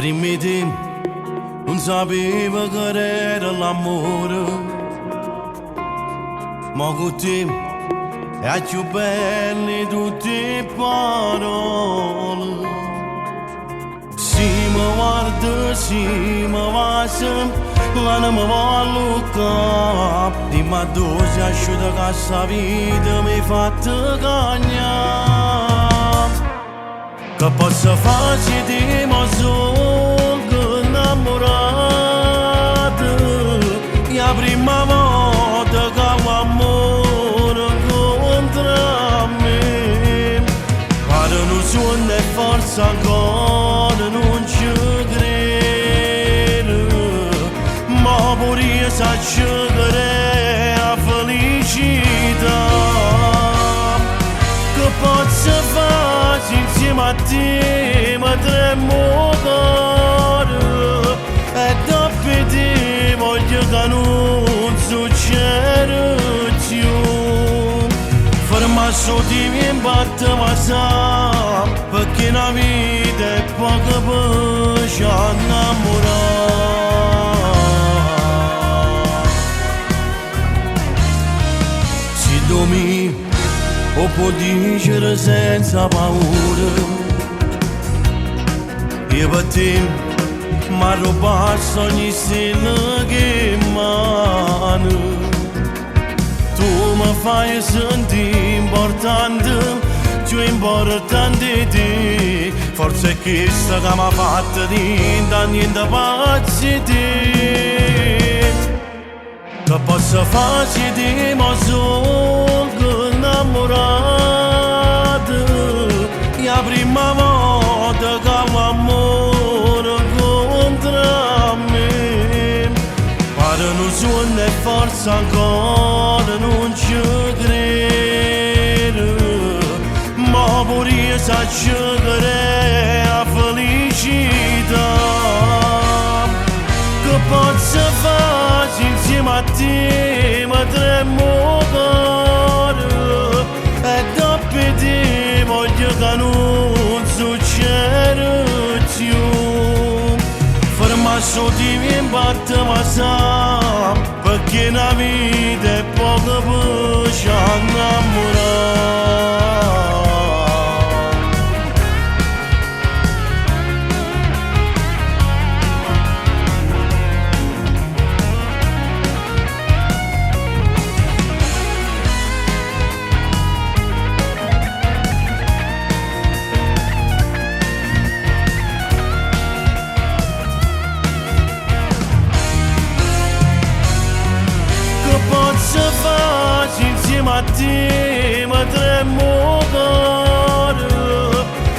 primi timp non sapevo che era l'amore, ma con te è più belle tutte le parole. Si mi guarda, si mi passa, la non mi va a lucca. Dimmi a dove sei asciutta che sta vita mi hai fatto cagnare. Che posso fare se ti mi sono innamorato? La prima volta che l'amore contro me, pare non suona e forse ancora non ci credo, ma pure io so cercare la felicità. Che posso fare insieme a te, ma tremo il cuore, e dopo te voglio che non succeda più. Ferma su di me in batte ma sa, perché la vita è poco per ci innamorare. Se dormi o può dire senza paura, io per te mi rubato ogni stella che mano. Tu mi fai sentire importante, più importante di te. Forse è questa che mi ha fatto da niente pazzi te. Che posso fare se ti mi sono innamorato? La prima volta che l'amore contro me, pare non suona e forse ancora non ci credo, ma pure io so cercare la felicità. Che posso fare insieme a te, ma tremo il cuore, e dopo te voglio che non succeda più. Ferma su di me in batte ma sa, perché la vita è poco per ci innamorare. Posso fare insieme a te, ma tremo il cuore,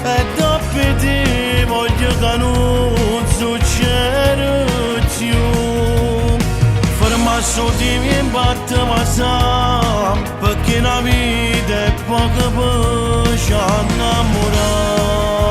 e dopo te voglio che non succeda più. Ferma su di me in batte ma sa, perché la vita è poco per ci innamorare.